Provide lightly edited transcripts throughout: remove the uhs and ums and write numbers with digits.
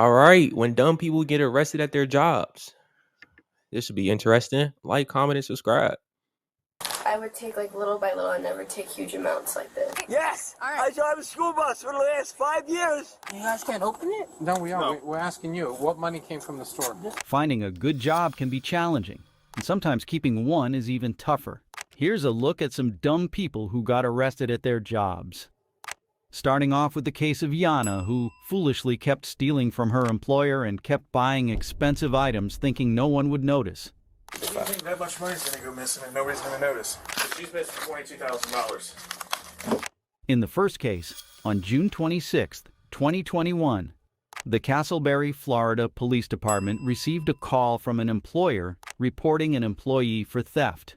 All right, when dumb people get arrested at their jobs. This should be interesting. Like, comment, and subscribe. I would take like little by little and never take huge amounts like this. Yes! All right. I drive a school bus for the last 5 years. You guys can't open it? No, we are. No. We're asking you, what money came from the store? Finding a good job can be challenging, and sometimes keeping one is even tougher. Here's a look at some dumb people who got arrested at their jobs. Starting off with the case of Yana, who foolishly kept stealing from her employer and kept buying expensive items thinking no one would notice. You think that much money's going to go missing and nobody's going to notice? She's missing $22,000. In the first case, on June 26, 2021, the Castleberry, Florida Police Department received a call from an employer reporting an employee for theft.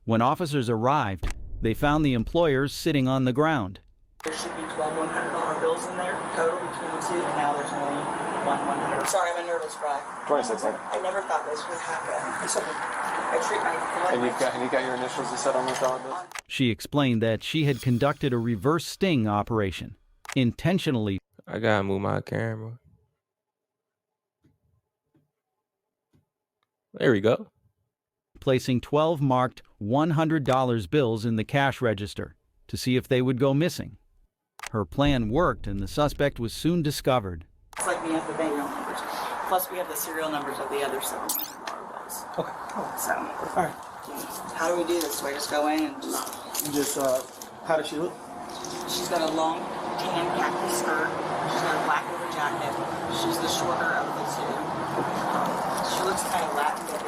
When officers arrived, they found the employer sitting on the ground. There should be 12 $100 bills in there total between the two, and now there's only one $100. Sorry, I'm a nervous wreck. 26 seconds. I never thought this would happen. It's okay. I treat my And you got your initials to set on those dollar bills? She explained that she had conducted a reverse sting operation, intentionally. I gotta move my camera. There we go. Placing 12 marked $100 bills in the cash register to see if they would go missing. Her plan worked, and the suspect was soon discovered. It's like we have the bank numbers. Plus, we have the serial numbers of the other $700 bills. Okay. So, All right. how do we do this? Do I just go in and Just, how does she look? She's got a long tan khaki skirt. She's got a black leather jacket. She's the shorter of the two. She looks kind of Latin, but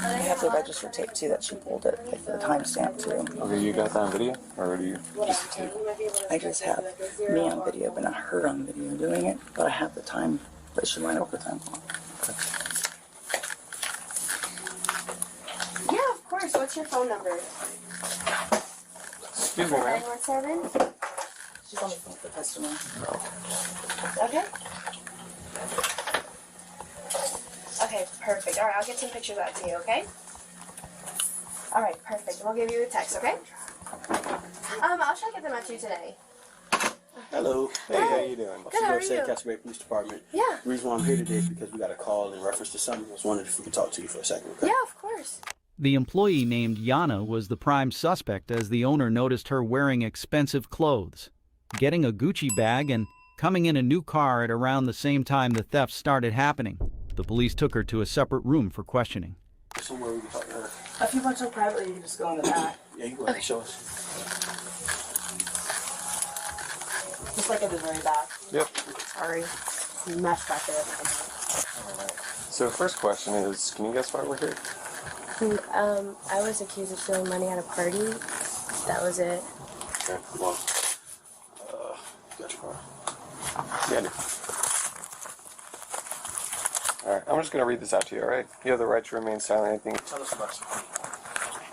I have the register tape too that she pulled it, like for the timestamp too. Okay, you got that on video? Or do you just tape? I just have me on video, but not her on video doing it. But I have the time that she went overtime on. Okay. Yeah, of course. What's your phone number? Excuse me, ma'am. 917? She's on the phone with the customer. Okay. Okay, perfect. All right, I'll get some pictures out to you, okay? All right, perfect. We'll give you a text, okay? I'll try to get them out to you today. Hello. Hey, how you doing? Good, how are you? Castleberry Police Department. Yeah. The reason why I'm here today is because we got a call in reference to something. I was wondering if we could talk to you for a second, okay? Yeah, of course. The employee named Yana was the prime suspect, as the owner noticed her wearing expensive clothes, getting a Gucci bag, and coming in a new car at around the same time the theft started happening. The police took her to a separate room for questioning. Somewhere we can talk to her. If you want to privately, you can just go in the back. Yeah, you can go ahead and show us. Just like at the very back. Yep. Sorry. Mess back there. Alright. So first question is, can you guess why we're here? I was accused of stealing money at a party. That was it. Okay, come on. Got your car. Yeah, I do. Alright, I'm just going to read this out to you, alright? You have the right to remain silent. Anything? Tell us about it.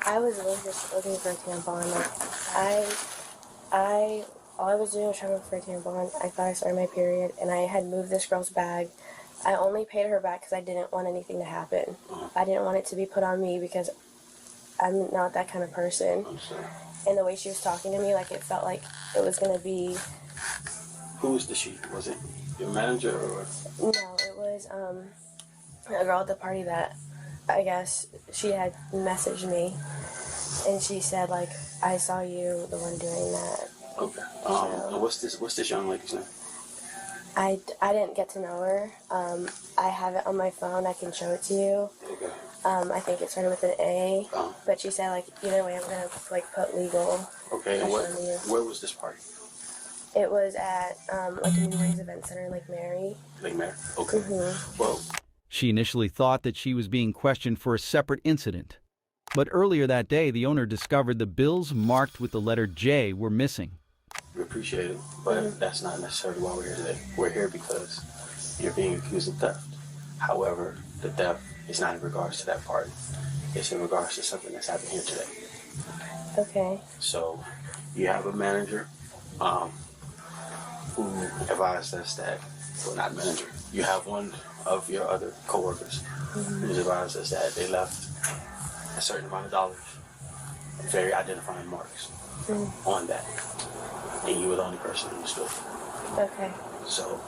I was really just looking for a tampon. All I was doing was trying to look for a tampon. I thought I started my period, and I had moved this girl's bag. I only paid her back because I didn't want anything to happen. I didn't want it to be put on me because I'm not that kind of person. And the way she was talking to me, like, it felt like it was going to be... Who was the she? Was it your manager or...? No, it was a girl at the party that I guess she had messaged me. And she said, like, I saw you, the one doing that. Okay. What's this young lady's name? I didn't get to know her. I have it on my phone. I can show it to you. Okay. I think it started with an A. But she said, like, either way, I'm going to, like, put legal. Okay, and where was this party? It was at, like, a New Ways Event Center in Lake Mary. Lake Mary? Okay. Mm-hmm. Well... She initially thought that she was being questioned for a separate incident. But earlier that day, the owner discovered the bills marked with the letter J were missing. We appreciate it, but that's not necessarily why we're here today. We're here because you're being accused of theft. However, the theft is not in regards to that party. It's in regards to something that's happened here today. Okay. So, you have a manager who advised us that, well, not manager, you have one of your other coworkers who's advised us that they left a certain amount of dollars, very identifying marks on that, and you were the only person in the store. Okay. So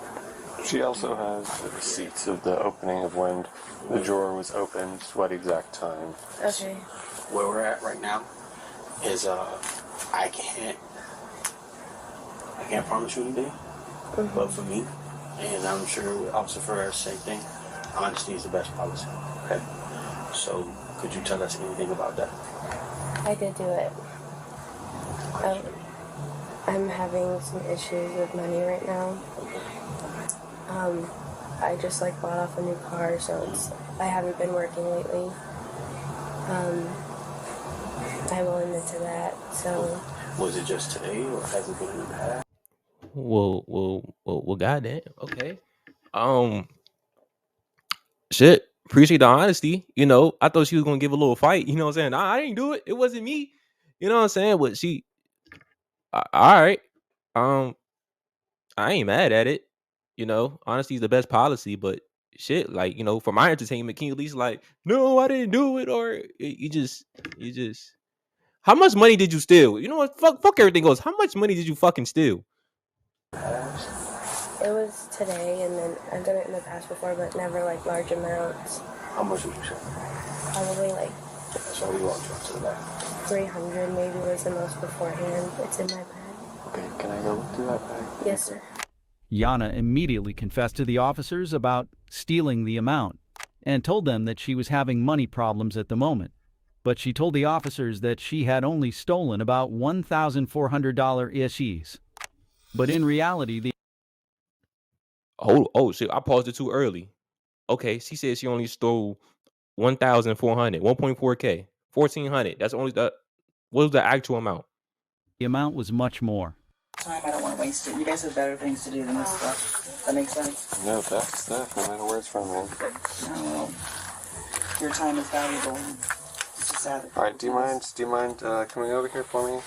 she also has the receipts of the opening of when the drawer was opened, what exact time. Okay. Where we're at right now is I can't promise you anything, but for me, and I'm sure Officer Ferrer, same thing, honesty is the best policy. Okay. So could you tell us anything about that? I did do it. I'm having some issues with money right now. I just like bought off a new car, so I haven't been working lately. I will admit to that. So was it just today, or has it been in the past? Well, goddamn. Okay. Shit. Appreciate the honesty. You know, I thought she was gonna give a little fight. You know what I'm saying? Nah, I didn't do it. It wasn't me. You know what I'm saying? But she, all right. I ain't mad at it. You know, honesty is the best policy. But shit, like, you know, for my entertainment, can you at least like, no, I didn't do it, or you just. How much money did you steal? You know what? Fuck everything goes. How much money did you fucking steal? it was today, and then I've done it in the past before, but never like large amounts. How much did you say? Probably like So we walked up to the back. 300 maybe was the most beforehand. It's in my bag. Okay, can I go look through that bag? Yes, sir. Yana immediately confessed to the officers about stealing the amount and told them that she was having money problems at the moment. But she told the officers that she had only stolen about $1,400 SHIIs. But in reality, the Oh shit! I paused it too early. Okay, she said she only stole 1,400, 1.4K, 1,400. That's only the what was the actual amount? amount was much more. Time, I don't want to waste it. You guys have better things to do than this stuff. That makes sense? No, that's stuff, no matter where it's from, man. No. Your time is valuable. It's just sad. Alright, do you mind coming over here for me?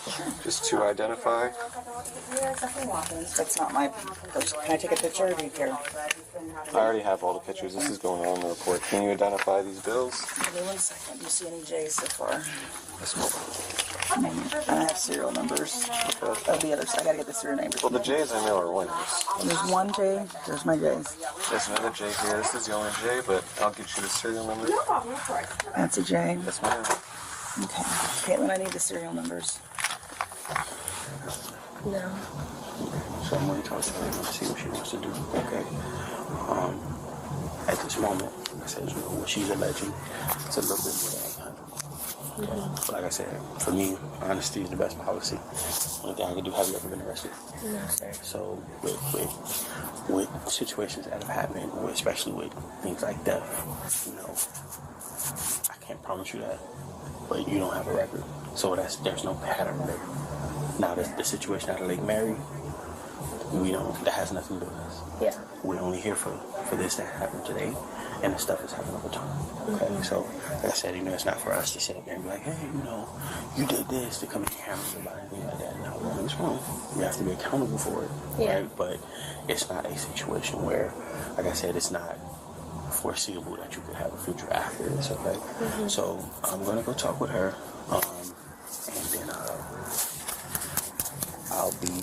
Just to identify? That's not my person. Can I take a picture or do you care? I already have all the pictures. This is going on in the report. Can you identify these bills? Give me 1 second. Do you see any J's so far? This one. And I have serial numbers of the others. I gotta get the serial numbers. Well, the J's I know are winners. There's one J. There's my J's. There's another J here. This is the only J, but I'll get you the serial number. That's a J. Yes, ma'am. Okay. Caitlin, I need the serial numbers. No. So I'm going to talk to her and see what she wants to do. Okay. At this moment, like I said, you know, what she's alleging, it's a little bit more than I can handle. But like I said, for me, honesty is the best policy. Only thing I can do, have you ever been arrested? No, sir. So with situations that have happened, especially with things like death, you know, I can't promise you that, but you don't have a record. So there's no pattern there. Now the situation at Lake Mary, that has nothing to do with us. Yeah. We're only here for this to happen today, and the stuff is happening over time. Okay, so like I said, you know, it's not for us to sit up there and be like, hey, you know, you did this to come in here and about anything like that. No, it's wrong. We have to be accountable for it, right? But it's not a situation where, like I said, it's not foreseeable that you could have a future after this. Okay, so I'm gonna go talk with her, and then I'll be.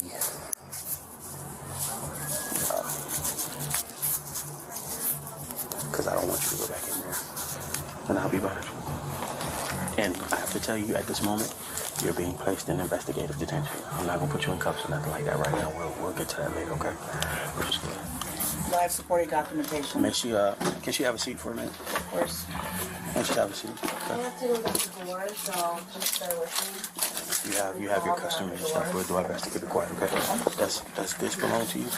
Because I don't want you to go back in there. And I'll be back. And I have to tell you, at this moment, you're being placed in investigative detention. I'm not going to put you in cuffs or nothing like that right now. We'll get to that later, okay? We're just good. Live supporting documentation. Can she have a seat for a minute? Of course. Can she have a seat? I have to go back to the war, so just bear with me. You have your customary stuff. We'll do our best to keep it quiet, okay? Does this belong to you?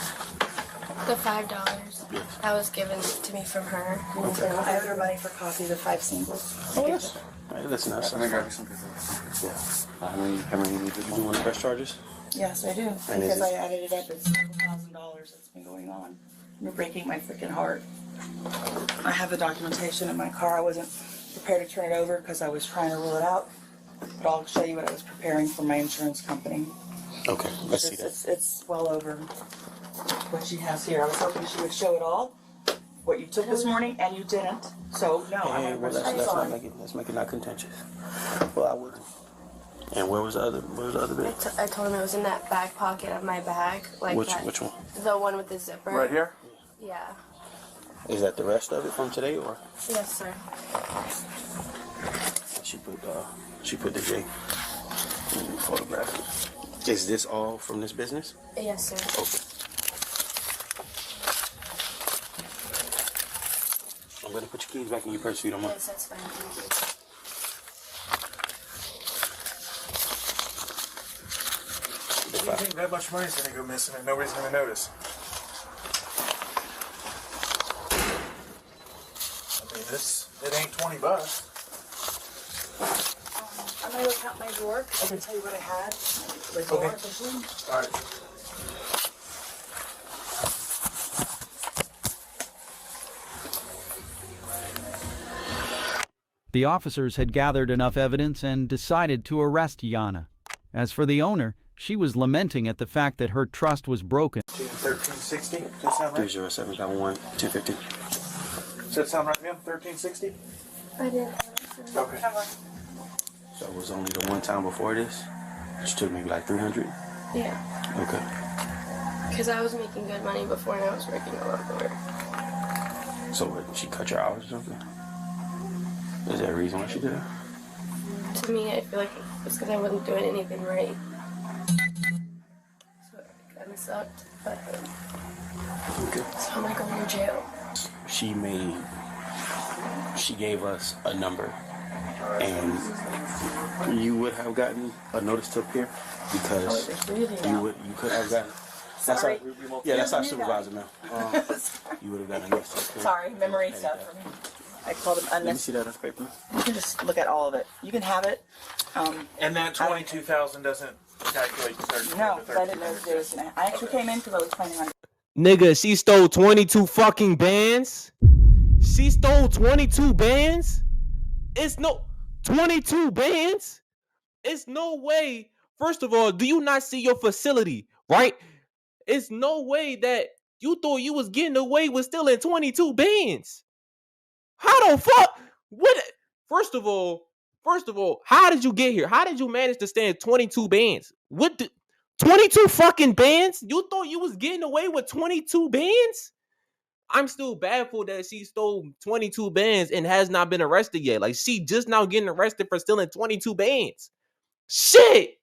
The $5 that was given to me from her. Okay. I have everybody for copies of 5 singles. Oh, yes. Hey, listen, that's Let me grab you some paper. yeah. How many did you do on the press charges? Yes, I do. And Because is I it- added it up. It's $7,000 that's been going on. You're breaking my freaking heart. I have the documentation in my car. I wasn't prepared to turn it over because I was trying to rule it out. But I'll show you what I was preparing for my insurance company. Okay, let's see that. It's well over what she has here. I was hoping she would show it all. what you took this morning, and you didn't. So no, I'm Hey, 100% well, let's sorry. let's make it not contentious. Well, I wouldn't. And where was the other bit? I told him it was in that back pocket of my bag. Like Which that, one? The one with the zipper. Right here? Yeah. Is that the rest of it from today, or Yes, sir. she put the J in the photograph? Is this all from this business? Yes, sir. Okay. I'm gonna put your keys back in your purse if you don't mind. Yes, that's fine. Thank you. You think that much money's gonna go missing and nobody's gonna notice? I mean, it ain't $20. I'm gonna go count my drawer because I can tell you what I had. The drawer officially. All right. The officers had gathered enough evidence and decided to arrest Yana. As for the owner, she was lamenting at the fact that her trust was broken. 1360. Does that sound right? 307-1 250. Does that sound right, ma'am? 1360. I did. Okay. So it was only the one time before this? She took maybe like 300? Yeah. Okay. Because I was making good money before and I was working a lot more. So what, she cut your hours or something? Is there a reason why she did it? To me, I feel like it's because I wasn't doing anything right. So it kind of sucked. But Okay. so I'm not going to jail. She gave us a number, and you would have gotten a notice to appear because you could have gotten. That's Sorry. that's our supervisor now. You would have gotten a notice to appear. Sorry, memory stuff for me. I called him Let me unnecessary. see that on paper. You can just look at all of it. You can have it. And that 22,000 doesn't calculate the 13. No, because I didn't know today was gonna. I actually came in because I was planning on. Nigga, she stole 22 fucking bands. She stole 22 bands. It's no 22 bands. It's no way. First of all, do you not see your facility, right? It's no way that you thought you was getting away with stealing 22 bands. How the fuck? What? First of all, how did you get here? How did you manage to stand 22 bands? What the 22 fucking bands? You thought you was getting away with 22 bands? I'm still baffled that she stole 22 bands and has not been arrested yet. Like, she just now getting arrested for stealing 22 bands. Shit.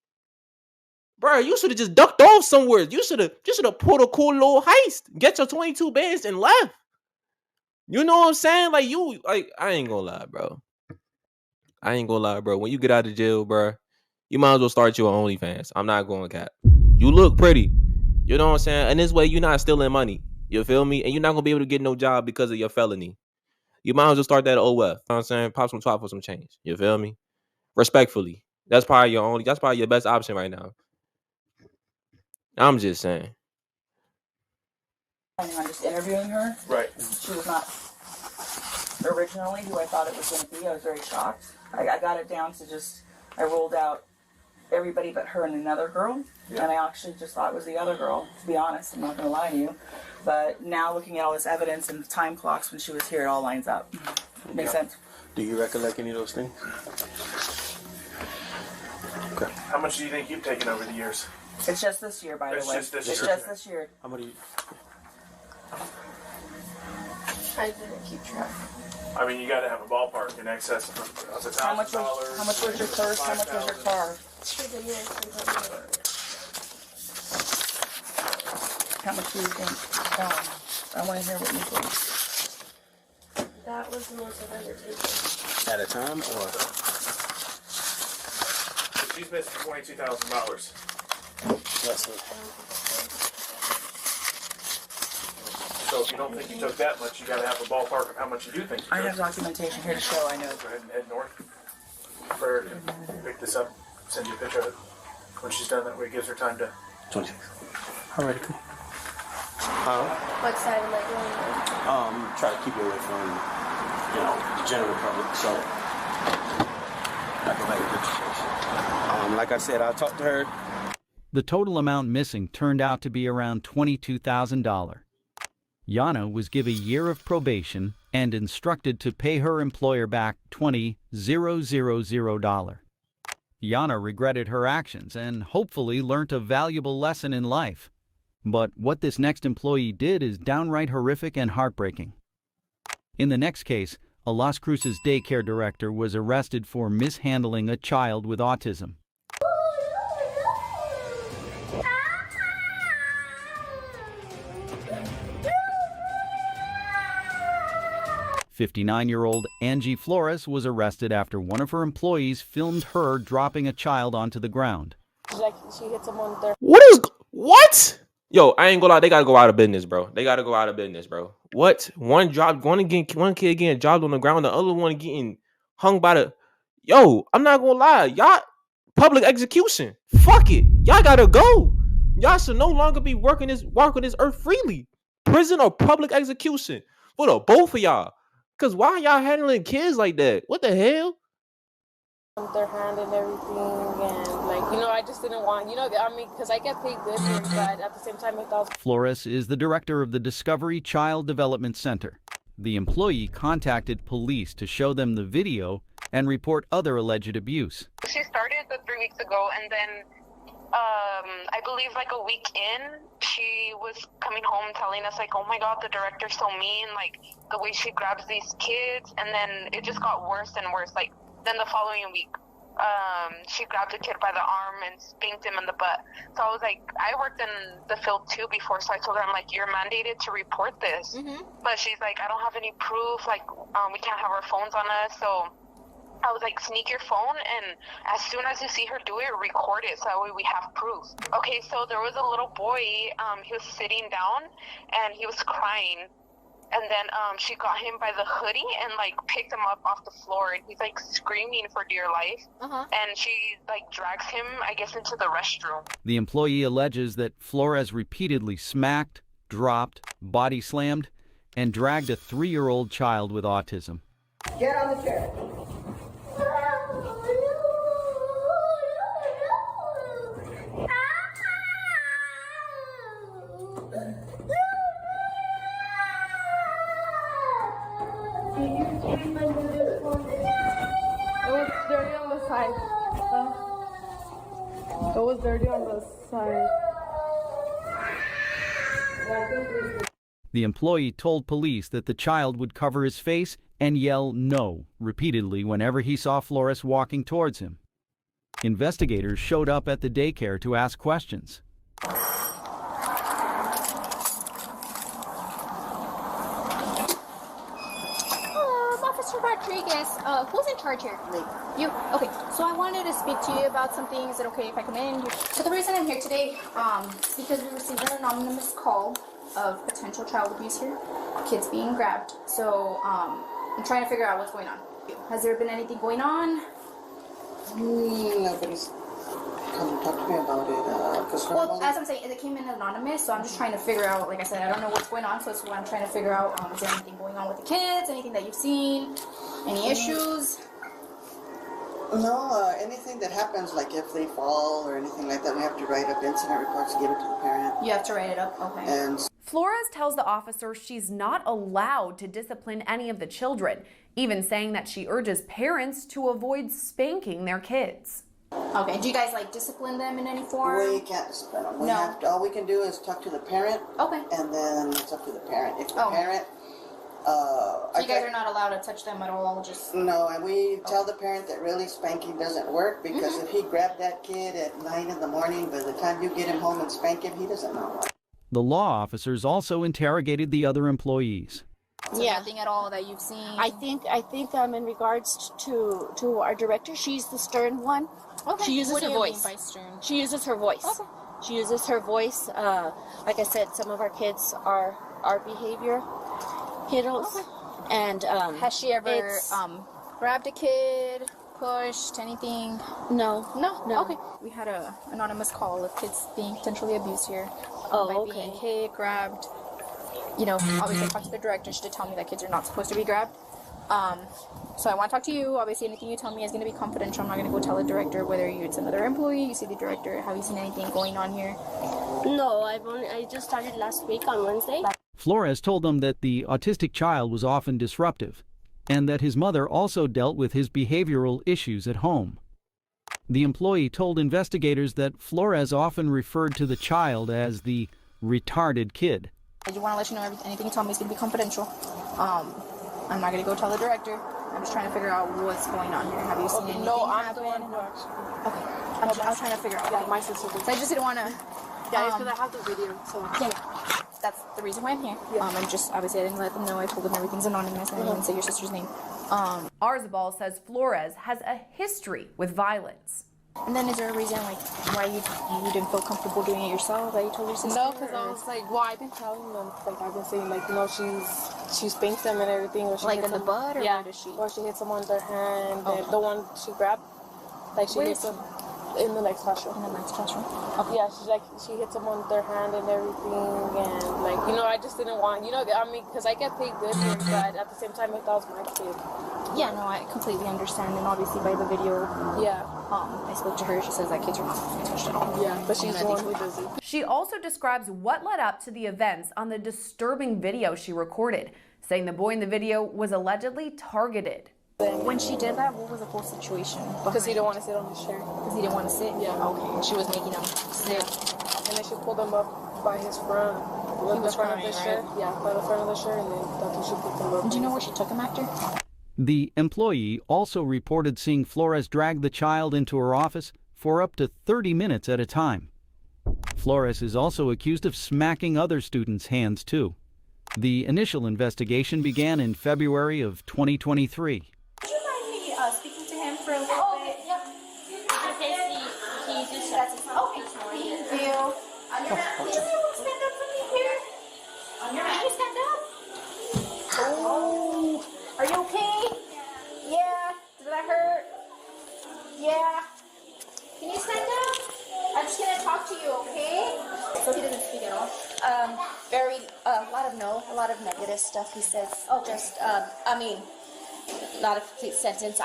Bro, you should have just ducked off somewhere. You should have pulled a cool little heist. Get your 22 bands and left. You know what I'm saying? Like, I ain't gonna lie, bro. When you get out of jail, bro, you might as well start your OnlyFans. I'm not going cap. You look pretty. You know what I'm saying? And this way, you're not stealing money. You feel me? And you're not gonna be able to get no job because of your felony. You might as well start that OF. You know what I'm saying? Pop some twat for some change. You feel me? Respectfully. That's probably your best option right now. I'm just saying. Planning on just interviewing her. Right. She was not originally who I thought it was going to be. I was very shocked. I got it down to I ruled out everybody but her and another girl. Yeah. And I actually just thought it was the other girl, to be honest. I'm not going to lie to you. But now looking at all this evidence and time clocks when she was here, it all lines up. Makes sense. Do you recollect any of those things? Okay. How much do you think you've taken over the years? It's just this year, by the way. It's just this year. How many? I didn't keep track. I mean, you got to have a ballpark in excess of $1,000. How much was your purse? How much was your car? How much do you think? I want to hear what you think. That was the most I've ever taken. At a time, or? She's missing $22,000. That's it. So if you don't think you took that much, you got to have a ballpark of how much you do think you took. I have documentation here to show I know. Go ahead and head north. For her to pick this up, send you a picture of it. When she's done, that way it gives her time to... 26. Alrighty, cool. What side am I going on? Try to keep you away from, the general public, so I go back to the situation. Like I said, I talked to her. The total amount missing turned out to be around $22,000. Yana was given a year of probation and instructed to pay her employer back $20,000. Yana regretted her actions and hopefully learnt a valuable lesson in life. But what this next employee did is downright horrific and heartbreaking. In the next case, a Las Cruces daycare director was arrested for mishandling a child with autism. 59-year-old Angie Flores was arrested after one of her employees filmed her dropping a child onto the ground. Like she hit someone there. What? Yo, I ain't gonna lie, they gotta go out of business, bro. They gotta go out of business, bro. What? One kid getting dropped on the ground, the other one getting hung by the. Yo, I'm not gonna lie, y'all. Public execution. Fuck it, y'all gotta go. Y'all should no longer be walking this earth freely. Prison or public execution for the both of y'all. Cause why y'all handling kids like that? What the hell? Their hand and everything, and like, you know, I just didn't want, you know, I mean, because I get paid good here, but at the same time, if I was... Flores is the director of the Discovery Child Development Center. The employee contacted police to show them the video and report other alleged abuse. She started 3 weeks ago, and then I believe like a week in, she was coming home telling us like, oh my God, the director's so mean, like the way she grabs these kids, and then it just got worse and worse. Like then the following week, she grabbed a kid by the arm and spanked him in the butt. So I was like, I worked in the field too before, so I told her, I'm like, you're mandated to report this. But she's like, I don't have any proof, like we can't have our phones on us. So I was like, sneak your phone, and as soon as you see her do it, record it so that way we have proof. Okay, so there was a little boy, he was sitting down and he was crying. And then she got him by the hoodie and like picked him up off the floor, and he's like screaming for dear life. And she like drags him, I guess, into the restroom. The employee alleges that Flores repeatedly smacked, dropped, body slammed, and dragged a 3-year-old child with autism. Get on the chair. It was dirty on the side. The employee told police that the child would cover his face and yell "no" repeatedly whenever he saw Flores walking towards him. Investigators showed up at the daycare to ask questions. Officer Rodriguez, who's in charge here? You? Okay, so I wanted to speak to you about some things. Is it okay if I come in? So the reason I'm here today is because we received an anonymous call of potential child abuse here, kids being grabbed. So I'm trying to figure out what's going on. Has there been anything going on? Nobody's come and talk to me about it. Well, as I'm saying, it came in anonymous, so I'm just trying to figure out, like I said, I don't know what's going on, so that's what I'm trying to figure out. Is there anything going on with the kids? Anything that you've seen? Any issues? No, anything that happens, like if they fall or anything like that, we have to write up incident reports to give it to the parent. You have to write it up? Okay. And Flores tells the officer she's not allowed to discipline any of the children, even saying that she urges parents to avoid spanking their kids. Okay, do you guys like discipline them in any form? we can't discipline them. We No. have to, all we can do is talk to the parent. Okay. And then it's up to the parent. If the parent... So you guys are not allowed to touch them at all, just... No, and we tell the parent that really spanking doesn't work, because if he grabbed that kid at 9 in the morning, by the time you get him home and spank him, he doesn't know. The law officers also interrogated the other employees. So nothing at all that you've seen? I think in regards to our director, she's the stern one. Okay. She uses What do her you voice. mean by stern? She uses her voice. Okay. She uses her voice. Like I said, some of our kids are behavior kiddos. Okay. And has she ever grabbed a kid, pushed, anything? No. Okay. We had an anonymous call of kids being potentially abused here. Being hit, grabbed. You know, obviously I talked to the director. She did tell me that kids are not supposed to be grabbed. So I want to talk to you. Obviously anything you tell me is going to be confidential. I'm not going to go tell the director, whether it's another employee, you see the director. Have you seen anything going on here? No, I just started last week on Wednesday. Flores told them that the autistic child was often disruptive and that his mother also dealt with his behavioral issues at home. The employee told investigators that Flores often referred to the child as the retarded kid. I just want to let you know anything you tell me is going to be confidential. I'm not going to go tell the director. I'm just trying to figure out what's going on here. Have you seen anything happen? Okay. I was trying to figure out. Okay. My sister. So I just didn't want to. Yeah, it's because I have the video. So yeah. That's the reason why I'm here. Yeah. I'm just obviously I didn't let them know. I told them everything's anonymous. I didn't even say your sister's name. Arzabal says Flores has a history with violence. And then is there a reason like why you didn't feel comfortable doing it yourself? That you told your sister? No, because I was like, well, I've been telling them, like I've been saying, like, you know, she spanks them and everything. Or she like in the butt, or yeah, where does she? Or she hits them on their hand. And the one she grabbed, like she hits them in the next classroom. In the next classroom. Okay. Yeah, she hits them on their hand and everything, and like, you know, I just didn't want, you know, I mean, because I get paid good here, but at the same time, I thought it was my kid. Yeah, no, I completely understand, and obviously by the video, I spoke to her. She says that kids are not supposed to be touched at all. Yeah, but she's the one who does it. She also describes what led up to the events on the disturbing video she recorded, saying the boy in the video was allegedly targeted. When she did that, what was the whole situation? Because he didn't want to sit on his chair. Because he didn't want to sit? Yeah. Okay, and she was making him sit. And then she pulled him up by his front. He was front crying, of the shirt. right? Yeah, by the front of the shirt, and then that's when she picked him up. Do you know where she took him after? The employee also reported seeing Flores drag the child into her office for up to 30 minutes at a time. Flores is also accused of smacking other students' hands too. The initial investigation began in February of 2023. Would you mind me speaking to him for a little bit? Yeah. Okay, thank you. On your hand, please. Stand up for me here. On your hand, stand up. Oh, are you okay? Yeah. Did that hurt? Yeah. Can you stand up? I'm just gonna talk to you, okay? So he doesn't speak at all. A lot of negative stuff he says. Not a complete sentence.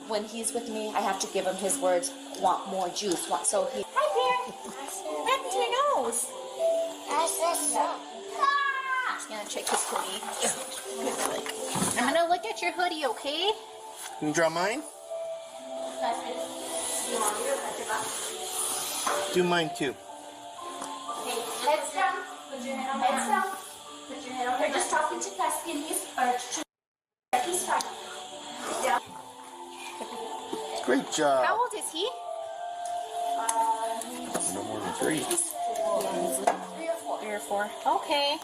When he's with me, I have to give him his words. Want more juice? So he. Hi there. What happened to your nose? I'm just gonna check his hoodie. I'm gonna look at your hoodie, okay? Can you draw mine? Do mine too. Heads down. Put your head on heads down. Put your head on. You're just talking to Tusky and he's fine. Yeah. Great job. How old is he? No more than 3. 3 or 4. Okay.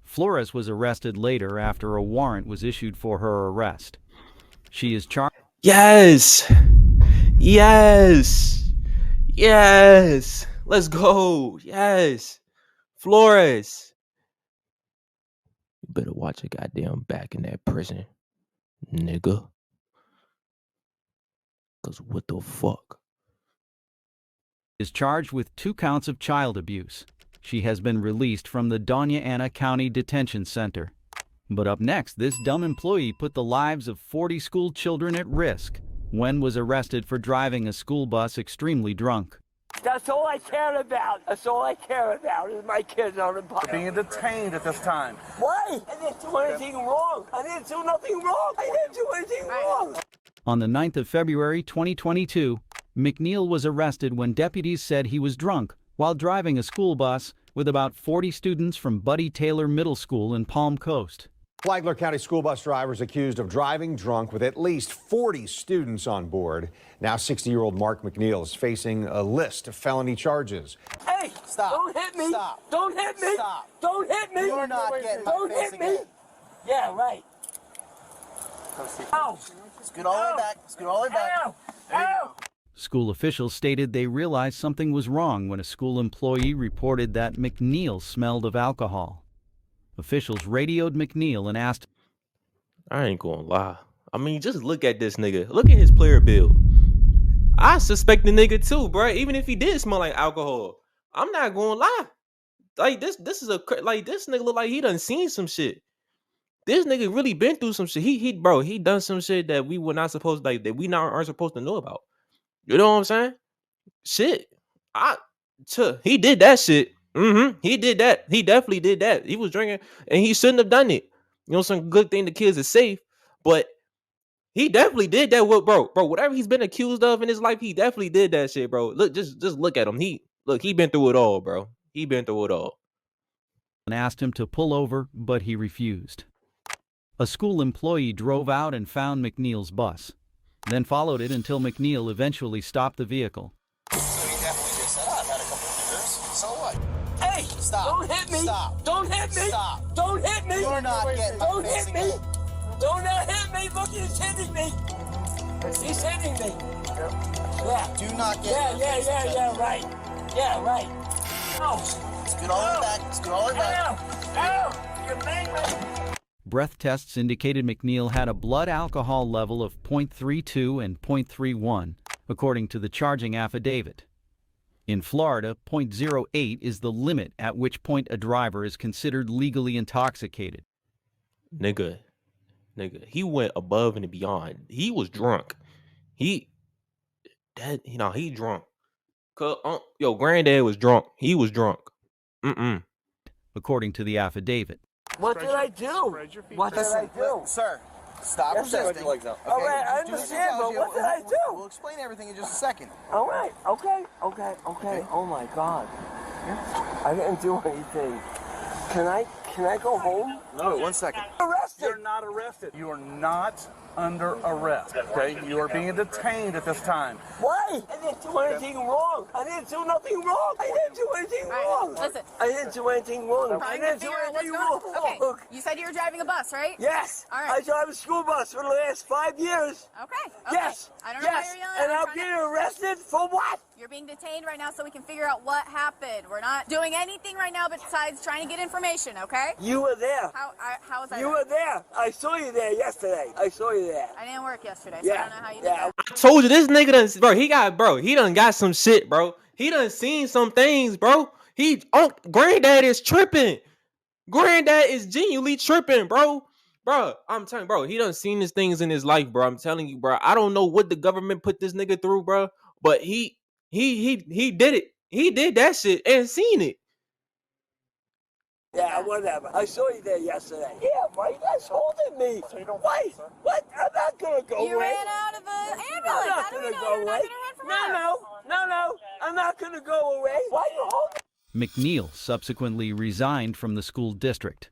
Flores was arrested later after a warrant was issued for her arrest. She is charged. Yes. Yes. Yes. Let's go. Yes. Flores. You better watch your goddamn back in that prison, nigga. Because what the fuck? Is charged with 2 counts of child abuse. She has been released from the Doña Ana County Detention Center. But up next, this dumb employee put the lives of 40 school children at risk when was arrested for driving a school bus extremely drunk. That's all I care about. That's all I care about is my kids on the bus. Being detained at this time. Why? I didn't do anything wrong. I didn't do nothing wrong. I didn't do anything wrong. On the 9th of February 2022, McNeil was arrested when deputies said he was drunk while driving a school bus with about 40 students from Buddy Taylor Middle School in Palm Coast. Flagler County school bus driver is accused of driving drunk with at least 40 students on board. Now 60-year-old Mark McNeil is facing a list of felony charges. Hey, stop. Don't hit me. Stop. Don't hit me. Stop. Don't hit me. You're not getting Don't my face hit me. again. Yeah, right. Ow. Scoot all the way back. Scoot all the way back. Ow. Ow. School officials stated they realized something was wrong when a school employee reported that McNeil smelled of alcohol. Officials radioed McNeil and asked, I ain't gonna lie. I mean, just look at this nigga. Look at his player build. I suspect the nigga too, bro. Even if he did smell like alcohol, I'm not gonna lie. Like this is this nigga look like he done seen some shit. This nigga really been through some shit. He done some shit that we were not supposed that we aren't supposed to know about. You know what I'm saying? Shit. He did that shit. He did that. He definitely did that. He was drinking, and he shouldn't have done it. You know, some good thing the kids is safe, but he definitely did that. With bro, whatever he's been accused of in his life, he definitely did that shit, bro. Look, just look at him. He been through it all, bro. He been through it all. And asked him to pull over, but he refused. A school employee drove out and found McNeil's bus, then followed it until McNeil eventually stopped the vehicle. So you definitely just said, I've had a couple of beers. So what? Hey, Stop. don't hit me. Stop. Don't hit me. Stop. Don't hit me. You're not getting my Don't face hit me. again. Don't hit me. Look, he's hitting me. He's hitting me. Yeah. Do not get Yeah, right. Yeah, right. Oh. Scoot all the way back. Scoot all the way back. Ow. You made me. Breath tests indicated McNeil had a blood alcohol level of 0.32 and 0.31, according to the charging affidavit. In Florida, 0.08 is the limit at which point a driver is considered legally intoxicated. Nigga, he went above and beyond. He was drunk. He drunk. Yo, granddad was drunk. He was drunk. According to the affidavit. What did I do? What did I do? Sir, stop resisting. Okay? All right, I Just do as he understand, tells but you. what did I do? We'll explain everything in just a second. All right, okay. Oh my God. I didn't do anything. Can I go home? No, 1 second. Arrested. You're not arrested. You are not under arrest. Okay? You are being detained at this time. Why? I didn't do anything wrong. I didn't do nothing wrong. I didn't do anything wrong. Listen. I didn't do anything wrong. I Trying to didn't do figure out what's anything going on. wrong. Okay, you said you were driving a bus, right? Yes. All I right. drive a school bus for the last 5 years. Okay. Yes. I don't know why Yes. you're yelling. And I'm I'm trying being arrested for what? You're being detained right now so we can figure out what happened. We're not doing anything right now besides trying to get information, okay? You were there. How was I You were there. I saw you there yesterday. I saw you there. I didn't work yesterday, so I don't know how you did that. I told you this nigga he done got some shit, bro. He done seen some things, bro. Granddad is tripping. Granddad is genuinely tripping, bro. Bro, I'm telling you, bro, he done seen these things in his life, bro. I'm telling you, bro. I don't know what the government put this nigga through, bro, but he did it. He did that shit and seen it. Yeah, whatever. I saw you there yesterday. Yeah, right. That's holding me. So you don't fight. What? I'm not gonna go away. You ran out of the ambulance. I'm not gonna go away. No. I'm not gonna go away. Why are you holding? McNeil subsequently resigned from the school district.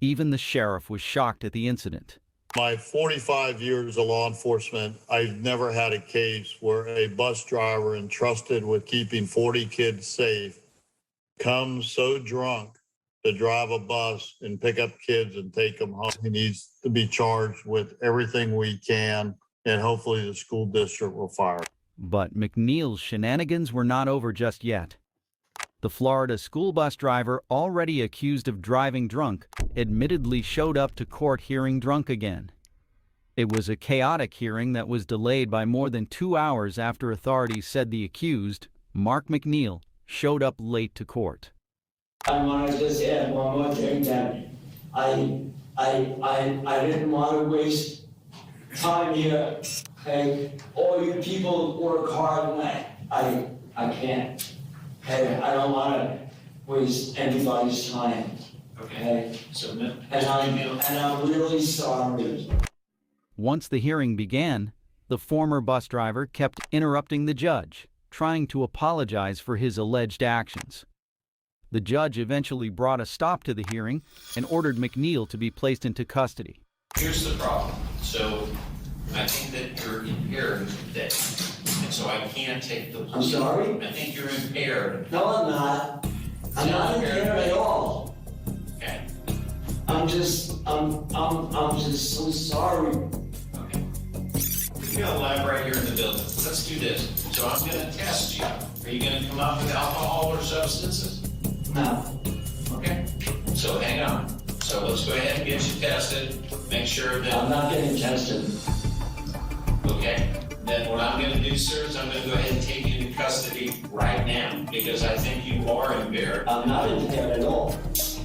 Even the sheriff was shocked at the incident. My 45 years of law enforcement, I've never had a case where a bus driver entrusted with keeping 40 kids safe comes so drunk to drive a bus and pick up kids and take them home. He needs to be charged with everything we can, and hopefully the school district will fire him. But McNeil's shenanigans were not over just yet. The Florida school bus driver, already accused of driving drunk, admittedly showed up to court hearing drunk again. It was a chaotic hearing that was delayed by more than 2 hours after authorities said the accused, Mark McNeil, showed up late to court. I want to just add one more thing that I didn't want to waste time here. Okay, all you people work hard, and I can't. Okay, I don't want to waste anybody's time. Okay, and I'm really sorry. Once the hearing began, the former bus driver kept interrupting the judge, trying to apologize for his alleged actions. The judge eventually brought a stop to the hearing and ordered McNeil to be placed into custody. Here's the problem. So I think that you're impaired today. And so I can't take the plea. I'm sorry? I think you're impaired. No, I'm not. I'm not impaired at all. Okay. I'm just so sorry. Okay. We got a lab right here in the building. Let's do this. So I'm gonna test you. Are you gonna come up with alcohol or substances? No. Okay. So hang on. So let's go ahead and get you tested. Make sure that I'm not getting tested. Okay. Then what I'm going to do, sir, is I'm going to go ahead and take you into custody right now because I think you are impaired. I'm not impaired at all.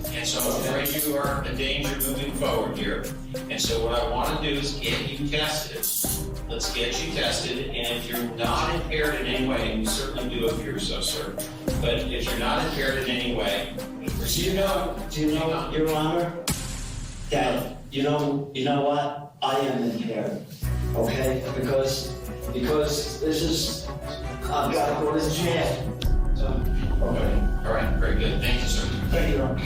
And so I'm afraid you are a danger moving forward here. And so what I want to do is get you tested. Let's get you tested. And if you're not impaired in any way, and you certainly do appear so, sir, but if you're not impaired in any way, proceed. Do you know, Your Honor, that you know what? I am impaired. Okay? Because this is I've got to go to jail. So, okay. All right, very good. Thank you, sir. Thank you, Your Honor.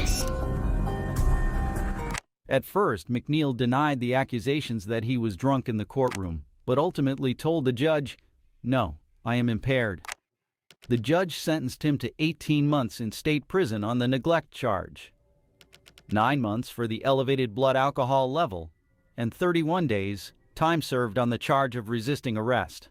At first, McNeil denied the accusations that he was drunk in the courtroom, but ultimately told the judge, "No, I am impaired." The judge sentenced him to 18 months in state prison on the neglect charge, 9 months for the elevated blood alcohol level, and 31 days time served on the charge of resisting arrest.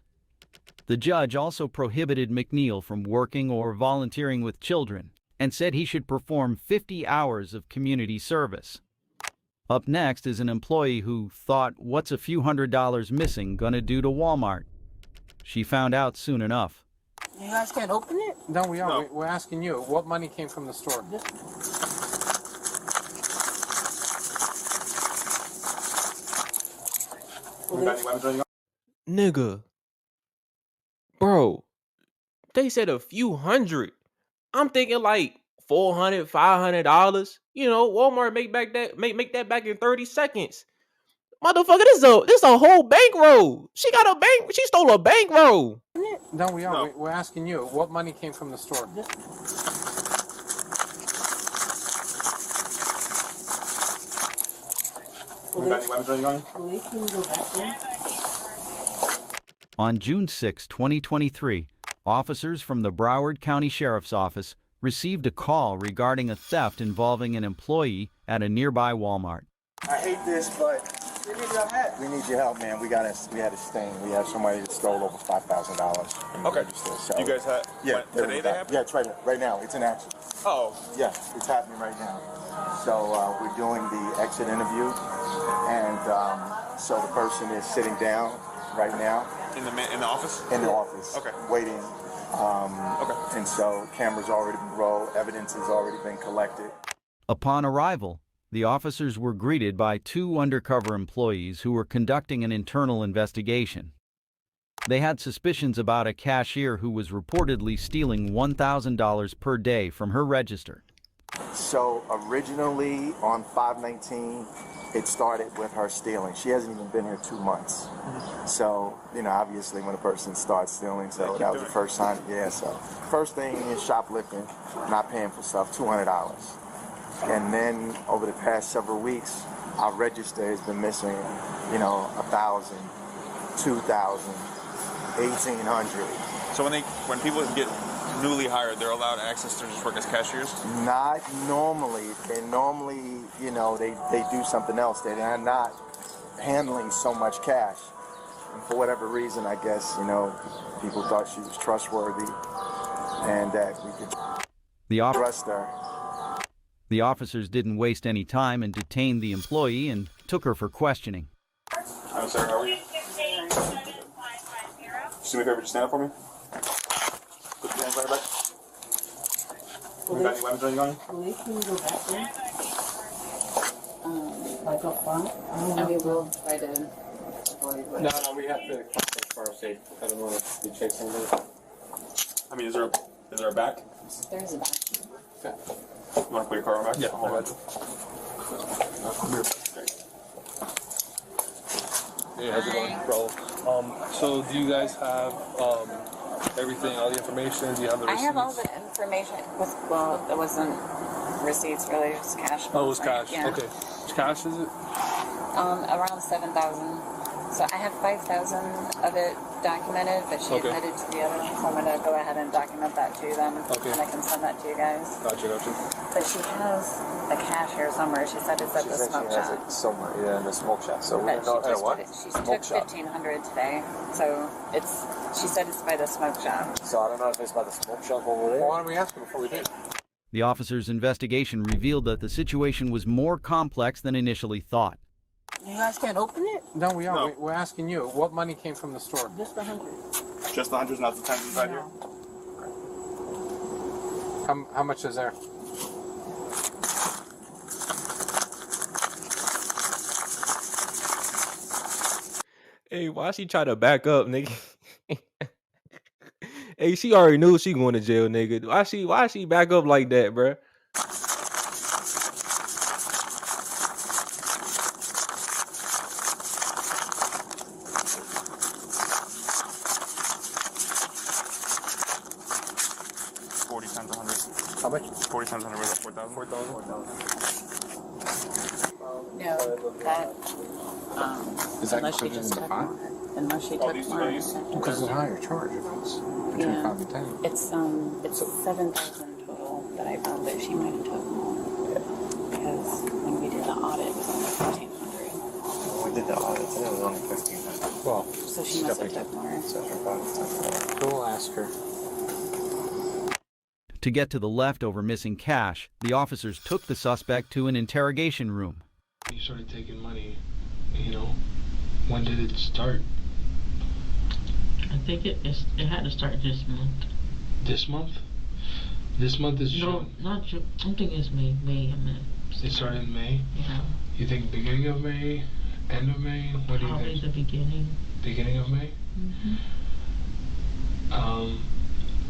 The judge also prohibited McNeil from working or volunteering with children and said he should perform 50 hours of community service. Up next is an employee who thought, what's a few $100s missing gonna do to Walmart? She found out soon enough. You guys can't open it? No, we are. No. We're asking you, what money came from the store? Nigga. Bro, they said a few hundred. I'm thinking like $400, $500. You know, Walmart make that back in 30 seconds. Motherfucker, this a whole bankroll. She stole a bankroll. No, we are. No. We're asking you, what money came from the store? On June 6, 2023, officers from the Broward County Sheriff's Office received a call regarding a theft involving an employee at a nearby Walmart. I hate this, but we need your help. We need your help, man. We had a sting. We have somebody that stole over $5,000. Okay. So, you guys have? Yeah. Today they have? Yeah, it's right now. It's in action. Oh. Yeah, it's happening right now. So we're doing the exit interview, and so the person is sitting down right now. In the office? In the office. Okay. Waiting. Okay. And so cameras already been rolled. Evidence has already been collected. Upon arrival, the officers were greeted by 2 undercover employees who were conducting an internal investigation. They had suspicions about a cashier who was reportedly stealing $1,000 per day from her register. So originally on 5/19, it started with her stealing. She hasn't even been here 2 months. So, obviously when a person starts stealing, so that was the first time. Yeah, so first thing is shoplifting, not paying for stuff, $200. And then over the past several weeks, our register has been missing, 1,000, 2,000, 1,800. So when people get newly hired, they're allowed access to just work as cashiers? Not normally. They normally, they do something else. They're not handling so much cash. And for whatever reason, I guess, people thought she was trustworthy and that we could trust her. The officers didn't waste any time and detained the employee and took her for questioning. I'm sorry, how are you? Just do me a favor, just stand up for me. Put your hands right back. You got any weapons or anything on you? Can you go back there? Like up front? I mean, we'll try to avoid what... No, we have to contact fire safe. I don't want to be chasing them. I mean, is there a back? There's a back. Okay. You want to put your car on back? Yeah, hold on. Hey, how's it going, bro? So do you guys have everything, all the information? Do you have the receipts? I have all the information. It wasn't receipts, really. It was cash. Oh, it was cash. Yeah. Okay. Which cash is it? Around 7,000. So I have 5,000 of it documented, but she admitted to the other one, so I'm going to go ahead and document that to them, and I can send that to you guys. Gotcha. But she has a cash here somewhere. She said it's at the smoke shop. It somewhere, in the smoke shop. So we But don't know what? she took 1,500 today, so she said it's by the smoke shop. So I don't know if it's by the smoke shop over there. Well, why don't we ask her before we do? The officers' investigation revealed that the situation was more complex than initially thought. You guys can't open it? No, we are. No. We're asking you, what money came from the store? Just 100. Just the hundreds, not the tens inside here? How much is there? Hey, why she try to back up, nigga? Hey, she already knew she going to jail, nigga. Why she back up like that, bruh? How much? 40 times 100 was that 4,000? 4,000. No, that, Is that unless she included just in the took fine? more. Unless she took more. Because it's a higher charge if it's between Yeah. 5 and 10. It's 7,000 total, but I found that she might have took more. Because when we did the audit, it was only 1,500. We did the audit, and it was only 1,500. Well, So she must have took more. we'll ask her. To get to the leftover missing cash, the officers took the suspect to an interrogation room. You started taking money, you know, when did it start? I think it had to start this month. This month? This month is No, June. not June. I'm thinking it's May. I meant. It started in May? Yeah. You think beginning of May? End of May? What do you Probably think? the beginning. Beginning of May? Mm-hmm.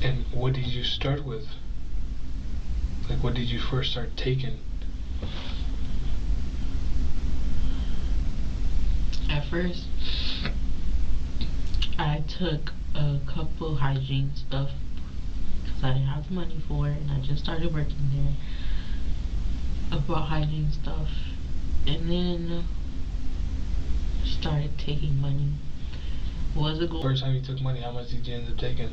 And what did you start with? Like, what did you first start taking? At first, I took a couple hygiene stuff because I didn't have the money for it, and I just started working there. I bought hygiene stuff, and then started taking money. Was it First time you took money, how much did you end up taking?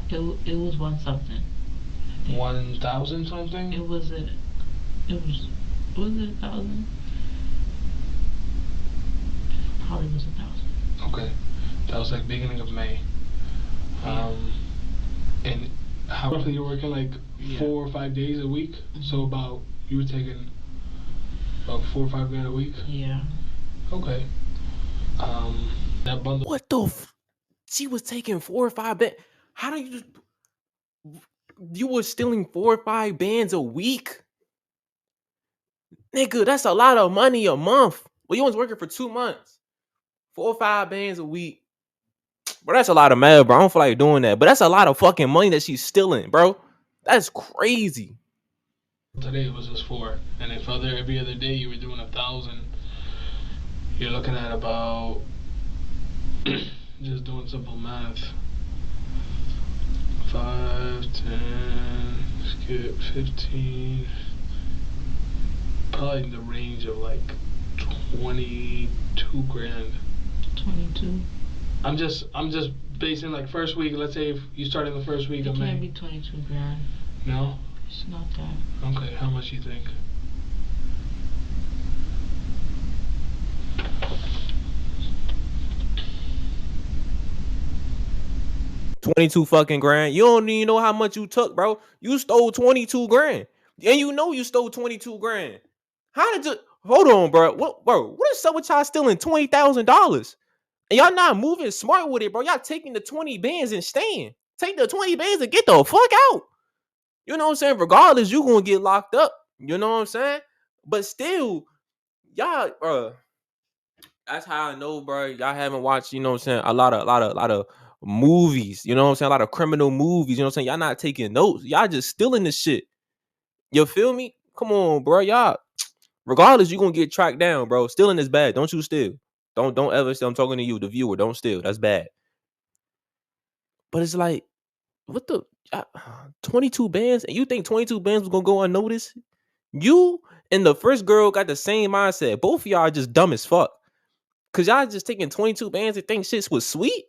It was one something. 1,000 something? Was it 1,000? Probably was 1,000. Okay. That was like beginning of May. And how roughly you're working like 4 or 5 days a week? So about, you were taking about 4 or 5 grand a week? Yeah. Okay. That bundle. What the she was taking 4 or 5 bands. How do you were stealing 4 or 5 bands a week? Nigga, that's a lot of money a month. Well, you was working for 2 months. 4 or 5 bands a week. Bro, that's a lot of mail, bro. I don't feel like doing that. But that's a lot of fucking money that she's stealing, bro. That's crazy. Today it was just 4. And if every other day you were doing 1,000, you're looking at about, just doing simple math, 5, 10, skip 15, probably in the range of like 22 grand. 22. I'm just basing like first week. Let's say if you start in the first week of May. It can't be 22 grand. No? It's not that. Okay, how much you think? $22 fucking grand. You don't even know how much you took, bro. You stole 22 grand. And you know you stole 22 grand. How did you hold on, bro? What is up with y'all stealing $20,000? And y'all not moving smart with it, bro. Y'all taking the 20 bands and staying. Take the 20 bands and get the fuck out. You know what I'm saying? Regardless, you gonna get locked up. You know what I'm saying? But still, y'all, bro. That's how I know, bro. Y'all haven't watched, you know what I'm saying, a lot of movies. You know what I'm saying? A lot of criminal movies. You know what I'm saying? Y'all not taking notes. Y'all just stealing this shit. You feel me? Come on, bro. Y'all. Regardless, you gonna get tracked down, bro. Stealing is bad. Don't you steal. Don't ever steal. I'm talking to you, the viewer. Don't steal. That's bad. But it's like, what the 22 bands? And you think 22 bands was gonna go unnoticed? You and the first girl got the same mindset. Both of y'all are just dumb as fuck. Cause y'all just taking 22 bands and think shit was sweet.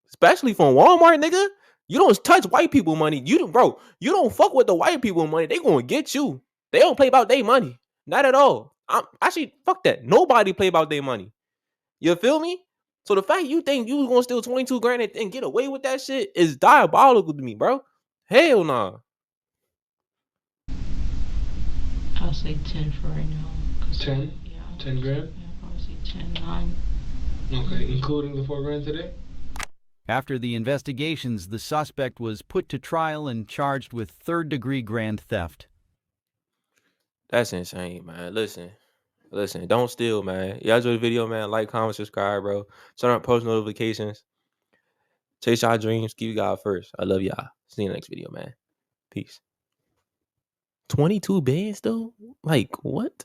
Especially from Walmart, nigga. You don't touch white people money. You don't fuck with the white people money. They gonna get you. They don't play about their money. Not at all. Actually, fuck that. Nobody play about their money. You feel me? So the fact you think you was gonna steal 22 grand and get away with that shit is diabolical to me, bro. Hell nah. I'll say 10 for right now. 10? Yeah. 10 grand? Yeah, I'll probably say 10, 9. Okay, including the 4 grand today? After the investigations, the suspect was put to trial and charged with third-degree grand theft. That's insane, man. Listen, Listen, don't steal, man. Y'all enjoy the video, man. Like, comment, subscribe, bro. Turn on post notifications. Chase y'all dreams. Keep God first. I love y'all. See you in the next video, man. Peace. 22 bands, though? Like, what?